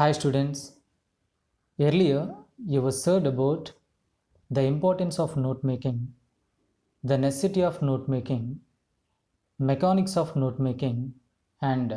Hi students, earlier you were heard about the importance of note making, the necessity of note making, mechanics of note making, and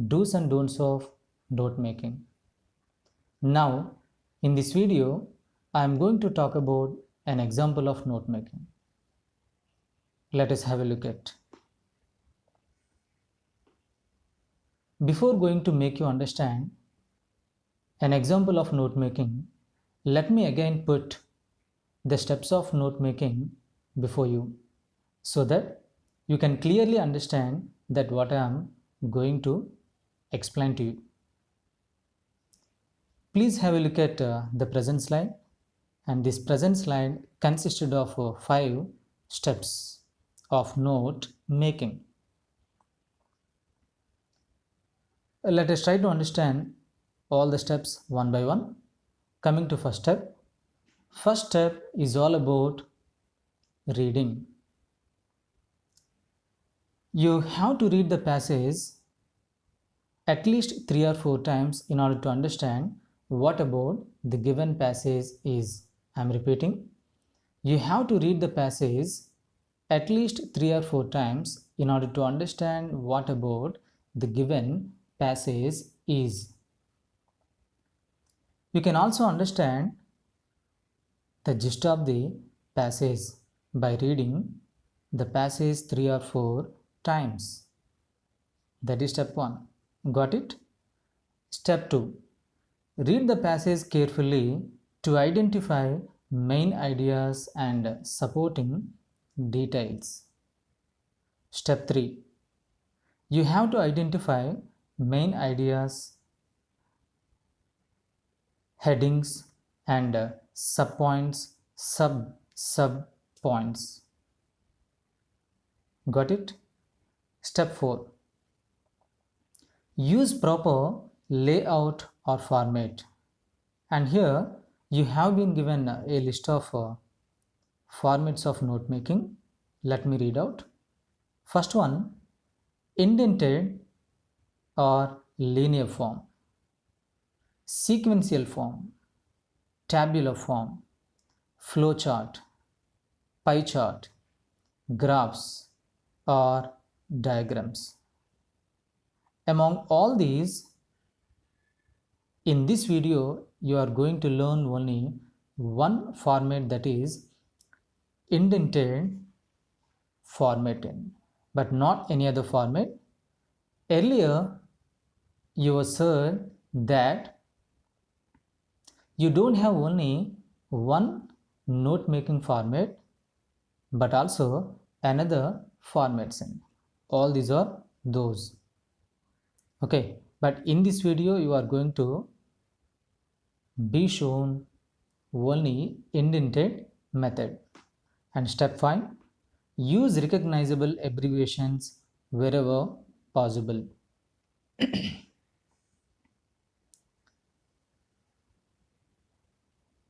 do's and don'ts of note making. Now, in this video, I am going to talk about an example of note making. Let us have a look at. Before going to make you understand an example of note making, let me again put the steps of note making before you so that you can clearly understand that what I am going to explain to you. Please have a look at the present slide, and this present slide consisted of 5 steps of note making. Let us try to understand all the steps one by one. Coming to first step is all about reading. You have to read the passage at least 3 or 4 times in order to understand what about the given passage is. I am repeating, you have to read the passage at least 3 or 4 times in order to understand what about the given passage is. You can also understand the gist of the passage by reading the passage 3 or 4 times. That is step 1. Got it? Step 2. Read the passage carefully to identify main ideas and supporting details. Step 3. You have to identify main ideas, headings, and subpoints, sub-points. Got it? Step 4. Use proper layout or format. And here you have been given a list of formats of note making. Let me read out. First one, indented or linear form, sequential form, tabular form, flowchart, pie chart, graphs, or diagrams. Among all these, in this video, you are going to learn only one format, that is indented formatting, but not any other format. Earlier, you were said that you don't have only one note making format, but also another formats in. All these are those. Okay, but in this video, you are going to be shown only indented method. And step 5, use recognizable abbreviations wherever possible.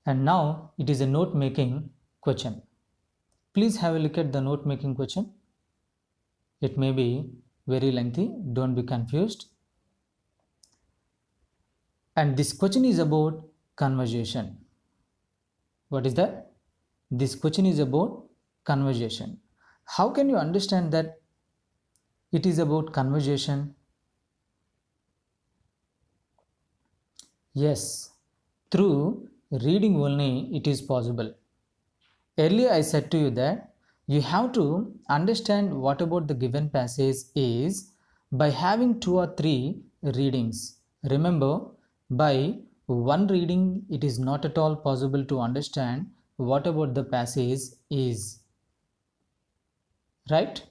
And now it is a note making question. Please have a look at the note making question. It may be very lengthy, don't be confused. And this question is about conversation. What is that? This question is about conversation. How can you understand that it is about conversation? Yes, through reading only it is possible. Earlier I said to you that you have to understand what about the given passage is by having 2 or 3 readings. Remember, by one reading it is not at all possible to understand what about the passage is. Right?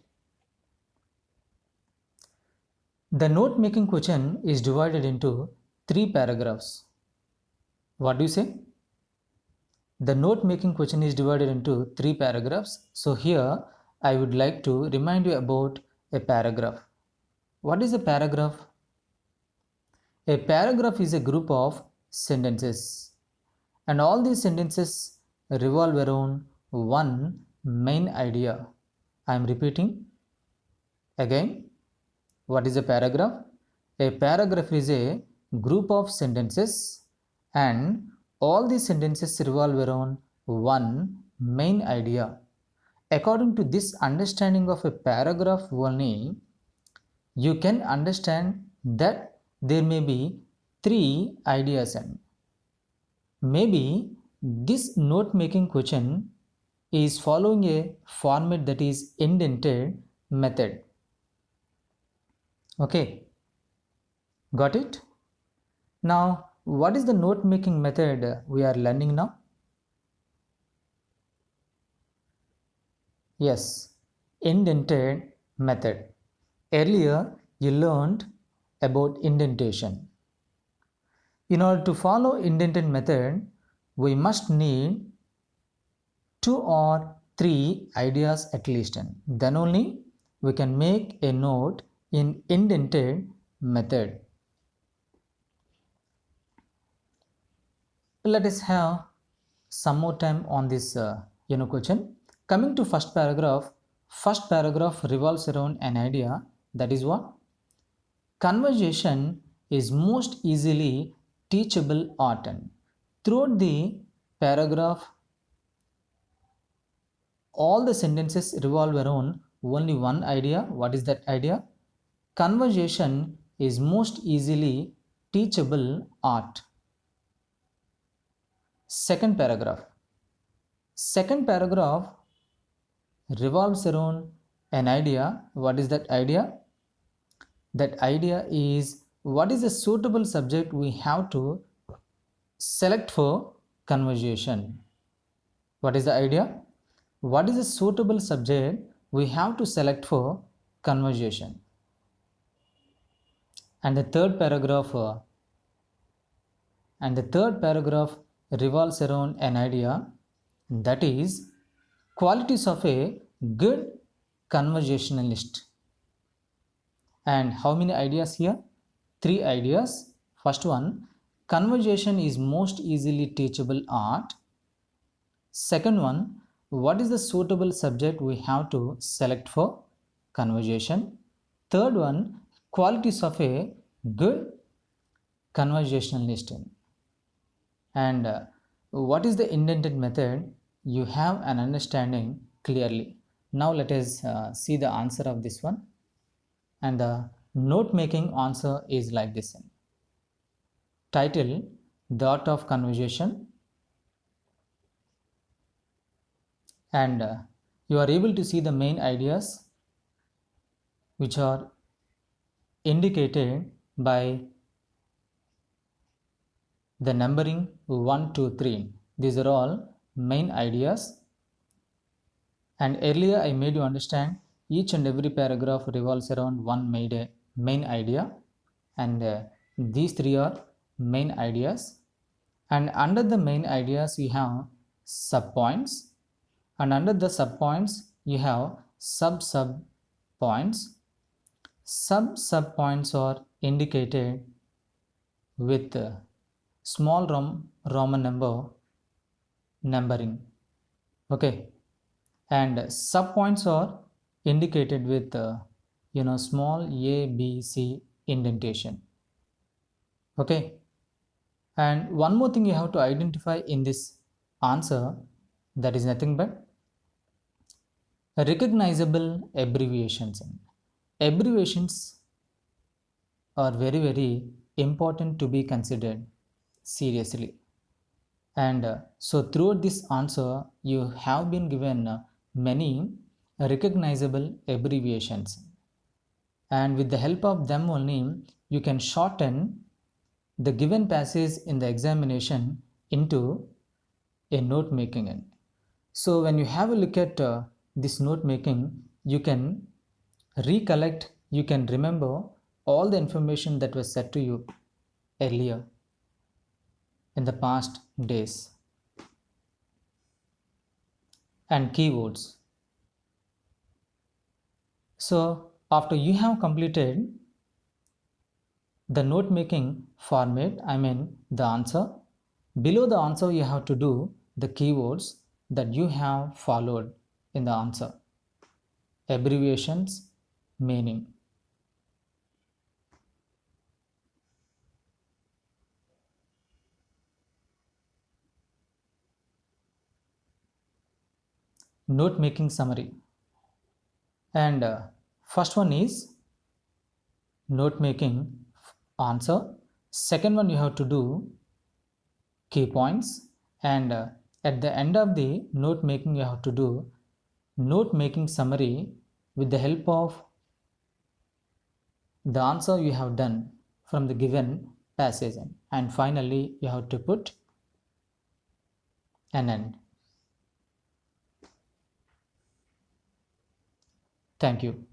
The note making question is divided into 3 paragraphs. What do you say? The note making question is divided into 3 paragraphs. So here I would like to remind you about a paragraph. What is a paragraph? A paragraph is a group of sentences, and all these sentences revolve around one main idea. I am repeating again. What is a paragraph? A paragraph is a group of sentences and all these sentences revolve around one main idea. According to this understanding of a paragraph only, you can understand that there may be three ideas, and maybe this note making question is following a format that is indented method. Okay, got it? Now, what is the note making method we are learning now? Yes, indented method. Earlier, you learned about indentation. In order to follow indented method, we must need two or three ideas at least, and then only we can make a note in indented method. Let us have some more time on this question. Coming to first paragraph revolves around an idea, that is what? Conversation is most easily teachable art, and throughout the paragraph all the sentences revolve around only one idea. What is that idea? Conversation is most easily teachable art. Second paragraph revolves around an idea. What is that idea? That idea is what is a suitable subject we have to select for conversation. What is the idea? What is a suitable subject we have to select for conversation? And the third paragraph revolves around an idea, that is qualities of a good conversationalist. And how many ideas here? Three ideas. First one, conversation is most easily teachable art. Second one, what is the suitable subject we have to select for conversation? Third one, qualities of a good conversationalist. And what is the indented method? You have an understanding clearly. Now let us see the answer of this one. And the note making answer is like this. Title: The Art of Conversation. And you are able to see the main ideas which are indicated by the numbering 1, 2, 3. These are all main ideas. And earlier I made you understand each and every paragraph revolves around one main idea, and these three are main ideas. And under the main ideas you have subpoints, and under the subpoints you have sub-points. Sub-points are indicated with small Roman numbering. Okay, and subpoints are indicated with small a, b, c indentation. Okay, and one more thing you have to identify in this answer, that is nothing but recognizable abbreviations. Abbreviations are very, very important to be considered seriously. And so throughout this answer you have been given many recognizable abbreviations, and with the help of them only you can shorten the given passage in the examination into a note making. So when you have a look at this note making, you can recollect, you can remember all the information that was said to you earlier in the past days. And keywords. So after you have completed the note making format, the answer, below the answer you have to do the keywords that you have followed in the answer. Abbreviations, meaning. note making summary. And first one is note making answer. Second one, you have to do key points. And at the end of the note making, you have to do note making summary with the help of the answer you have done from the given passage. And finally, you have to put an end. Thank you.